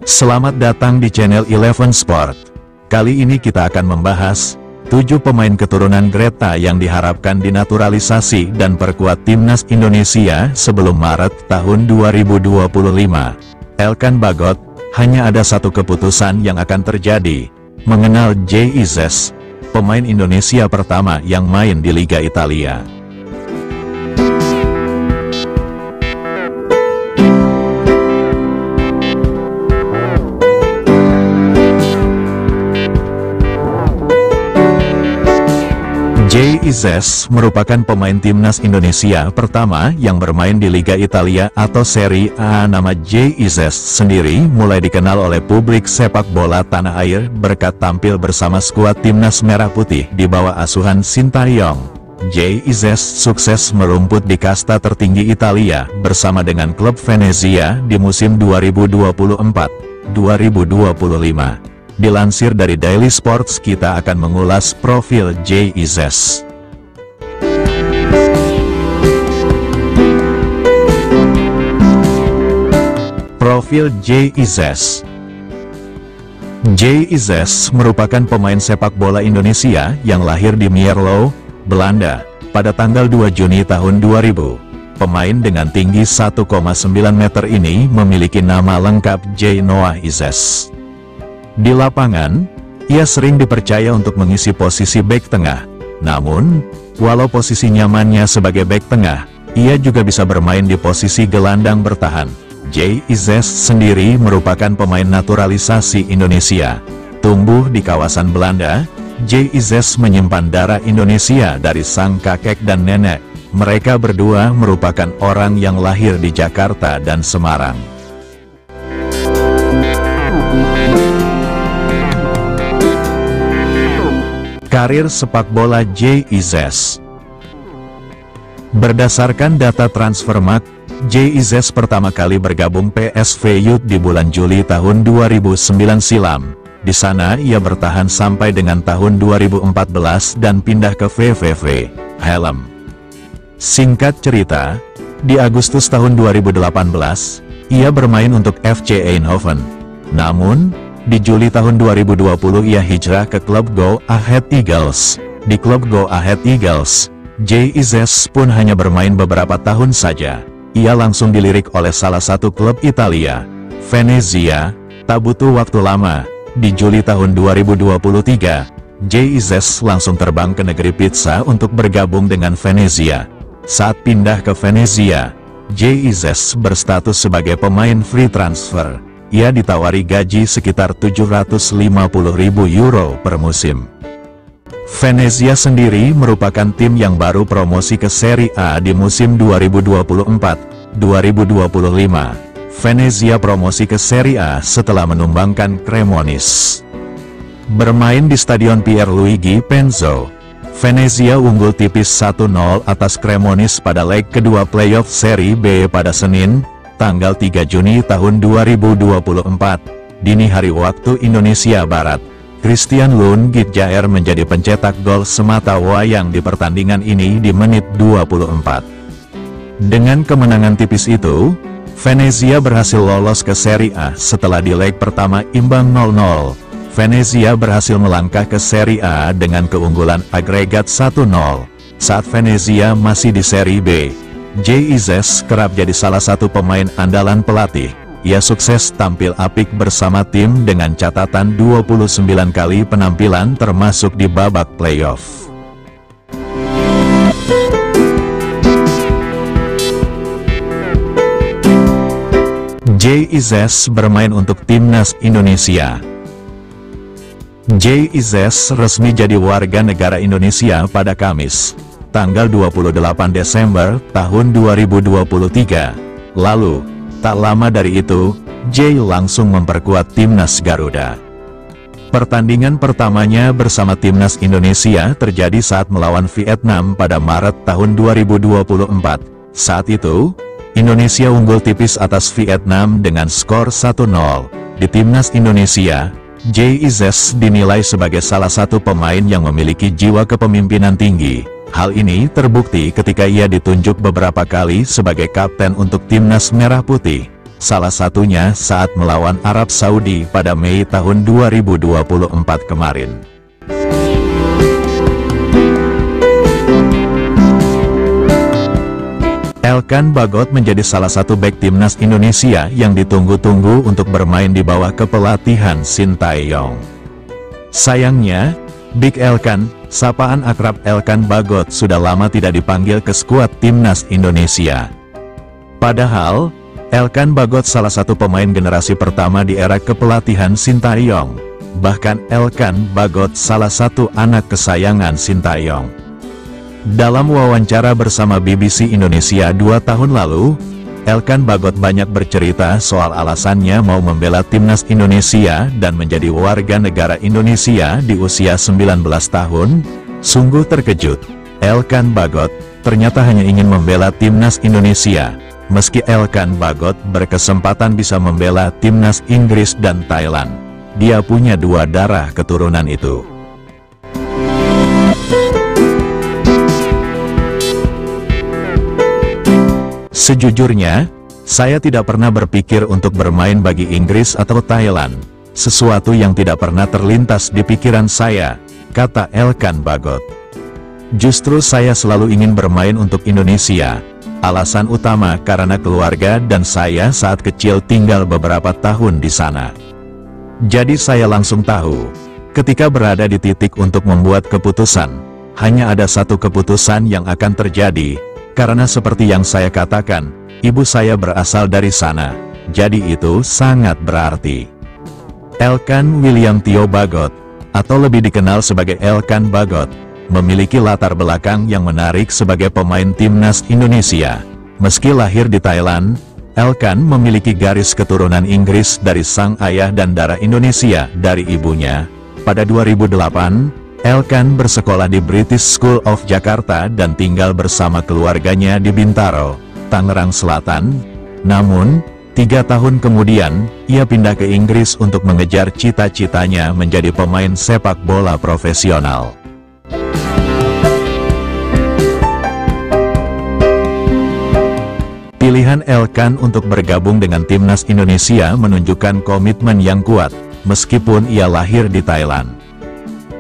Selamat datang di channel Eleven Sport. Kali ini kita akan membahas 7 pemain keturunan Greta yang diharapkan dinaturalisasi dan perkuat timnas Indonesia sebelum Maret tahun 2025. Elkan Bagot, hanya ada satu keputusan yang akan terjadi, mengenal Jay Izzes, pemain Indonesia pertama yang main di Liga Italia. Jay Izzes merupakan pemain timnas Indonesia pertama yang bermain di Liga Italia atau Serie A. Nama Jay Izzes sendiri mulai dikenal oleh publik sepak bola tanah air berkat tampil bersama skuad timnas merah putih di bawah asuhan Sintayong. Jay Izzes sukses merumput di kasta tertinggi Italia bersama dengan klub Venezia di musim 2024-2025. Dilansir dari Daily Sports, kita akan mengulas profil Jay Izzes. Profil Jay Izzes. Jay Izzes merupakan pemain sepak bola Indonesia yang lahir di Mierlo, Belanda, pada tanggal 2 Juni tahun 2000. Pemain dengan tinggi 1,9 meter ini memiliki nama lengkap Jay Noah Izzes. Di lapangan, ia sering dipercaya untuk mengisi posisi bek tengah. Namun, walau posisi nyamannya sebagai bek tengah, ia juga bisa bermain di posisi gelandang bertahan. Jay Izzes sendiri merupakan pemain naturalisasi Indonesia. Tumbuh di kawasan Belanda, Jay Izzes menyimpan darah Indonesia dari sang kakek dan nenek. Mereka berdua merupakan orang yang lahir di Jakarta dan Semarang. Karir sepak bola Jay Izzes. Berdasarkan data Transfermarkt, Jay Izzes pertama kali bergabung PSV Youth di bulan Juli tahun 2009 silam. Di sana ia bertahan sampai dengan tahun 2014 dan pindah ke VVV Helm. Singkat cerita, di Agustus tahun 2018, ia bermain untuk FC Eindhoven. Namun, di Juli tahun 2020 ia hijrah ke klub Go Ahead Eagles. Di klub Go Ahead Eagles, Jay Izzes pun hanya bermain beberapa tahun saja. Ia langsung dilirik oleh salah satu klub Italia, Venezia. Tak butuh waktu lama, di Juli tahun 2023, Jay Izzes langsung terbang ke negeri pizza untuk bergabung dengan Venezia. Saat pindah ke Venezia, Jay Izzes berstatus sebagai pemain free transfer. Ia ditawari gaji sekitar 750.000 euro per musim. Venezia sendiri merupakan tim yang baru promosi ke Serie A di musim 2024-2025. Venezia promosi ke Serie A setelah menumbangkan Cremonese. Bermain di Stadion Pierluigi Penzo, Venezia unggul tipis 1-0 atas Cremonese pada leg kedua playoff Serie B pada Senin, tanggal 3 Juni tahun 2024, dini hari waktu Indonesia Barat. Christian Lundgitjaer menjadi pencetak gol semata wayang di pertandingan ini di menit 24. Dengan kemenangan tipis itu, Venezia berhasil lolos ke Serie A setelah di leg pertama imbang 0-0. Venezia berhasil melangkah ke Serie A dengan keunggulan agregat 1-0. Saat Venezia masih di Serie B, Jay Izzes kerap jadi salah satu pemain andalan pelatih. Ia sukses tampil apik bersama tim dengan catatan 29 kali penampilan termasuk di babak playoff. Jay Izzes bermain untuk timnas Indonesia. Jay Izzes resmi jadi warga negara Indonesia pada Kamis, tanggal 28 Desember tahun 2023. Lalu, tak lama dari itu, Jay langsung memperkuat timnas Garuda. Pertandingan pertamanya bersama timnas Indonesia terjadi saat melawan Vietnam pada Maret tahun 2024. Saat itu, Indonesia unggul tipis atas Vietnam dengan skor 1-0. Di timnas Indonesia, Jay Izzes dinilai sebagai salah satu pemain yang memiliki jiwa kepemimpinan tinggi. Hal ini terbukti ketika ia ditunjuk beberapa kali sebagai kapten untuk timnas merah putih. salah satunya saat melawan Arab Saudi pada Mei tahun 2024 kemarin. Elkan Bagot menjadi salah satu bek timnas Indonesia yang ditunggu-tunggu untuk bermain di bawah kepelatihan Sintayong. Sayangnya, Big Elkan, sapaan akrab Elkan Bagot sudah lama tidak dipanggil ke skuad timnas Indonesia. Padahal, Elkan Bagot salah satu pemain generasi pertama di era kepelatihan Sintayong. Bahkan Elkan Bagot salah satu anak kesayangan Sintayong. Dalam wawancara bersama BBC Indonesia 2 tahun lalu, Elkan Bagot banyak bercerita soal alasannya mau membela timnas Indonesia dan menjadi warga negara Indonesia di usia 19 tahun. Sungguh terkejut, Elkan Bagot ternyata hanya ingin membela timnas Indonesia. Meski Elkan Bagot berkesempatan bisa membela timnas Inggris dan Thailand, dia punya 2 darah keturunan itu. Sejujurnya, saya tidak pernah berpikir untuk bermain bagi Inggris atau Thailand. Sesuatu yang tidak pernah terlintas di pikiran saya, kata Elkan Bagot. Justru saya selalu ingin bermain untuk Indonesia. Alasan utama karena keluarga dan saya saat kecil tinggal beberapa tahun di sana. Jadi saya langsung tahu, ketika berada di titik untuk membuat keputusan, hanya ada satu keputusan yang akan terjadi. Karena seperti yang saya katakan, ibu saya berasal dari sana, jadi itu sangat berarti. Elkan William Theo Bagot, atau lebih dikenal sebagai Elkan Bagot, memiliki latar belakang yang menarik sebagai pemain timnas Indonesia. Meski lahir di Thailand, Elkan memiliki garis keturunan Inggris dari sang ayah dan darah Indonesia dari ibunya. Pada 2008, Elkan bersekolah di British School of Jakarta dan tinggal bersama keluarganya di Bintaro, Tangerang Selatan. Namun, 3 tahun kemudian, ia pindah ke Inggris untuk mengejar cita-citanya menjadi pemain sepak bola profesional. Pilihan Elkan untuk bergabung dengan timnas Indonesia menunjukkan komitmen yang kuat, meskipun ia lahir di Thailand.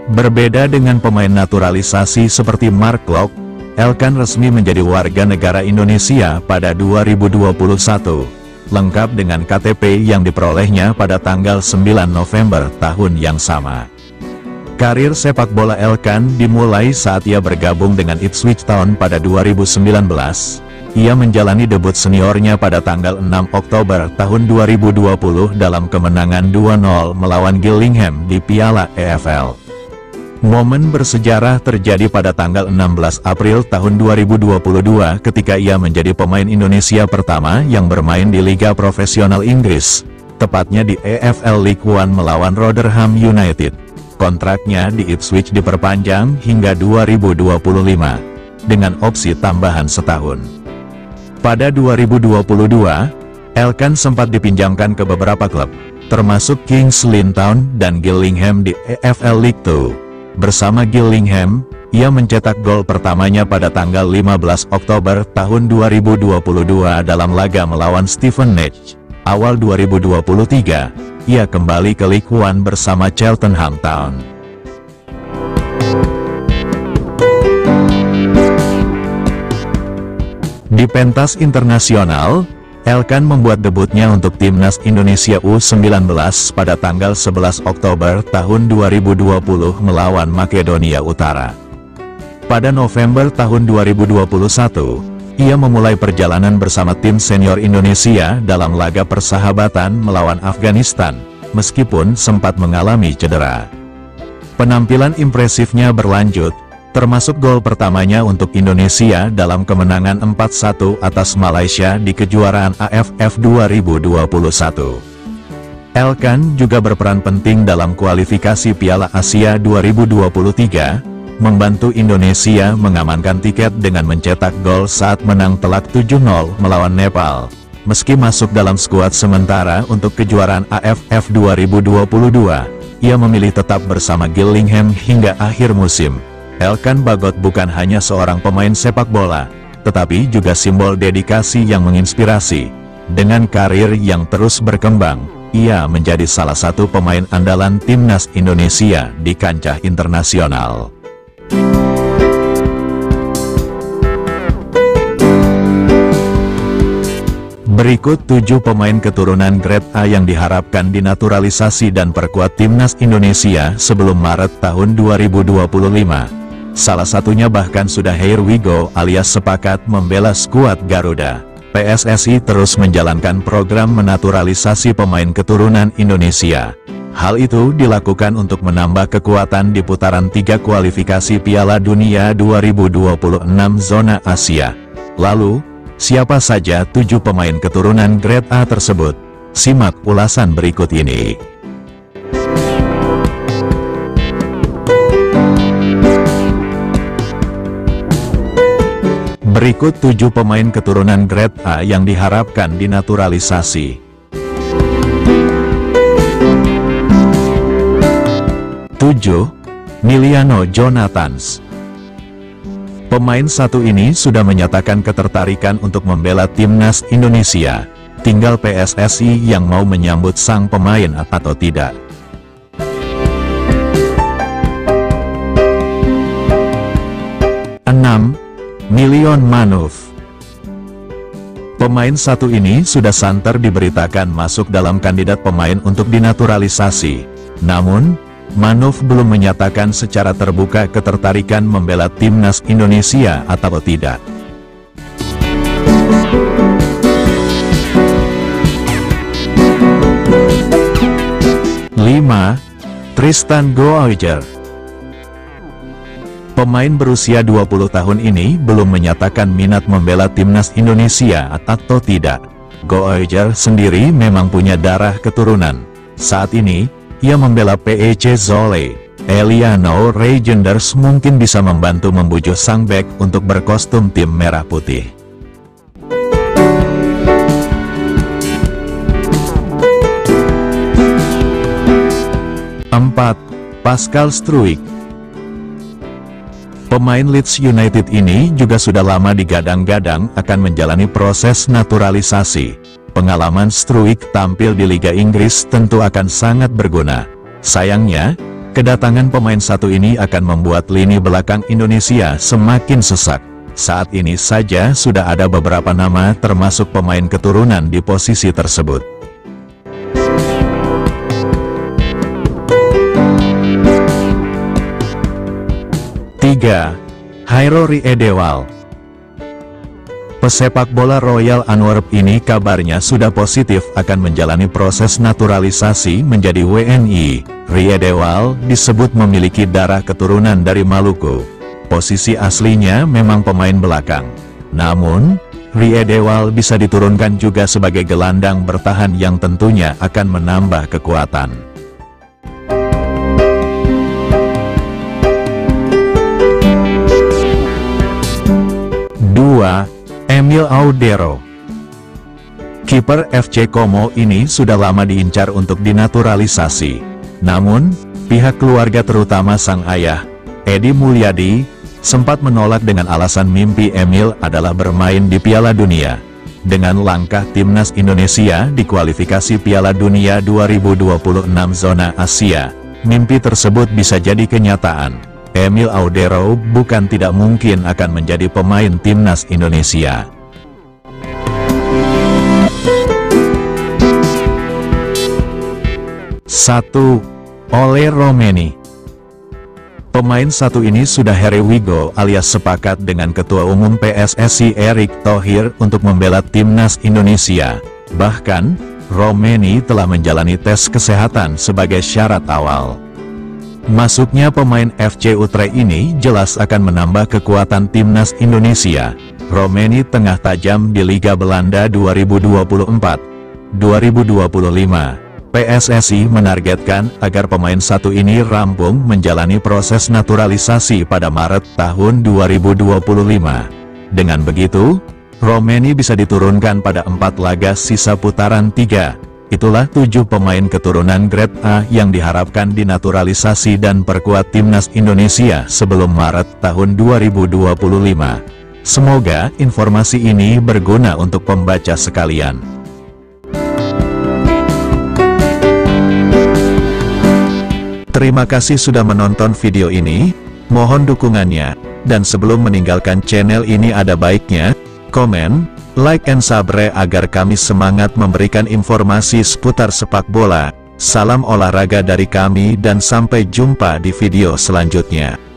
Berbeda dengan pemain naturalisasi seperti Mark Klok, Elkan resmi menjadi warga negara Indonesia pada 2021, lengkap dengan KTP yang diperolehnya pada tanggal 9 November tahun yang sama. Karir sepak bola Elkan dimulai saat ia bergabung dengan Ipswich Town pada 2019. Ia menjalani debut seniornya pada tanggal 6 Oktober tahun 2020 dalam kemenangan 2-0 melawan Gillingham di Piala EFL. Momen bersejarah terjadi pada tanggal 16 April tahun 2022 ketika ia menjadi pemain Indonesia pertama yang bermain di Liga Profesional Inggris, tepatnya di EFL League One melawan Rotherham United. Kontraknya di Ipswich diperpanjang hingga 2025, dengan opsi tambahan setahun. Pada 2022, Elkan sempat dipinjamkan ke beberapa klub, termasuk Kings Lynn Town dan Gillingham di EFL League Two. Bersama Gillingham, ia mencetak gol pertamanya pada tanggal 15 Oktober tahun 2022 dalam laga melawan Stevenage. Awal 2023, ia kembali ke League One bersama Cheltenham Town. Di pentas internasional, Elkan membuat debutnya untuk timnas Indonesia U19 pada tanggal 11 Oktober tahun 2020 melawan Makedonia Utara. Pada November tahun 2021, ia memulai perjalanan bersama tim senior Indonesia dalam laga persahabatan melawan Afghanistan, meskipun sempat mengalami cedera. Penampilan impresifnya berlanjut, termasuk gol pertamanya untuk Indonesia dalam kemenangan 4-1 atas Malaysia di kejuaraan AFF 2021. Elkan juga berperan penting dalam kualifikasi Piala Asia 2023, membantu Indonesia mengamankan tiket dengan mencetak gol saat menang telak 7-0 melawan Nepal. Meski masuk dalam skuad sementara untuk kejuaraan AFF 2022, ia memilih tetap bersama Gillingham hingga akhir musim. Elkan Bagot bukan hanya seorang pemain sepak bola, tetapi juga simbol dedikasi yang menginspirasi. Dengan karir yang terus berkembang, ia menjadi salah satu pemain andalan timnas Indonesia di kancah internasional. Berikut 7 pemain keturunan grade A yang diharapkan dinaturalisasi dan perkuat timnas Indonesia sebelum Maret tahun 2025. Salah satunya bahkan sudah here we go alias sepakat membela skuad Garuda. PSSI terus menjalankan program menaturalisasi pemain keturunan Indonesia. Hal itu dilakukan untuk menambah kekuatan di putaran 3 kualifikasi Piala Dunia 2026 zona Asia. Lalu, siapa saja 7 pemain keturunan grade A tersebut? Simak ulasan berikut ini. Berikut 7 pemain keturunan grade A yang diharapkan dinaturalisasi. 7. Miliano Jonathans. Pemain satu ini sudah menyatakan ketertarikan untuk membela timnas Indonesia. Tinggal PSSI yang mau menyambut sang pemain atau tidak. Milion Manuf. Pemain satu ini sudah santer diberitakan masuk dalam kandidat pemain untuk dinaturalisasi. Namun, Manuf belum menyatakan secara terbuka ketertarikan membela timnas Indonesia atau tidak. 5. Tristan Goiger. Pemain berusia 20 tahun ini belum menyatakan minat membela timnas Indonesia atau tidak. Goiger sendiri memang punya darah keturunan. Saat ini, ia membela PEC Zwolle. Eliano Reijenders mungkin bisa membantu membujuk sang bek untuk berkostum tim merah putih. 4. Pascal Struijk. Pemain Leeds United ini juga sudah lama digadang-gadang akan menjalani proses naturalisasi. Pengalaman Struijk tampil di Liga Inggris tentu akan sangat berguna. Sayangnya, kedatangan pemain satu ini akan membuat lini belakang Indonesia semakin sesak. Saat ini saja sudah ada beberapa nama termasuk pemain keturunan di posisi tersebut. 3. Hairo Riedewald. Pesepak bola Royal Antwerp ini kabarnya sudah positif akan menjalani proses naturalisasi menjadi WNI. Riedewald disebut memiliki darah keturunan dari Maluku. Posisi aslinya memang pemain belakang. Namun, Riedewald bisa diturunkan juga sebagai gelandang bertahan yang tentunya akan menambah kekuatan. 2. Emil Audero. Kiper FC Como ini sudah lama diincar untuk dinaturalisasi. Namun, pihak keluarga terutama sang ayah, Edi Mulyadi, sempat menolak dengan alasan mimpi Emil adalah bermain di Piala Dunia. Dengan langkah timnas Indonesia di kualifikasi Piala Dunia 2026 zona Asia, mimpi tersebut bisa jadi kenyataan. Emil Audero bukan tidak mungkin akan menjadi pemain timnas Indonesia. 1. Ole Romeni. Pemain satu ini sudah here we go alias sepakat dengan Ketua Umum PSSI Erick Thohir untuk membela timnas Indonesia. Bahkan, Romeni telah menjalani tes kesehatan sebagai syarat awal. Masuknya pemain FC Utrecht ini jelas akan menambah kekuatan timnas Indonesia. Romeni tengah tajam di Liga Belanda 2024-2025. PSSI menargetkan agar pemain satu ini rampung menjalani proses naturalisasi pada Maret tahun 2025. Dengan begitu, Romeni bisa diturunkan pada 4 laga sisa putaran 3. Itulah 7 pemain keturunan grade A yang diharapkan dinaturalisasi dan perkuat timnas Indonesia sebelum Maret tahun 2025. Semoga informasi ini berguna untuk pembaca sekalian. Terima kasih sudah menonton video ini, mohon dukungannya, dan sebelum meninggalkan channel ini ada baiknya, komen, like and subscribe agar kami semangat memberikan informasi seputar sepak bola. Salam olahraga dari kami dan sampai jumpa di video selanjutnya.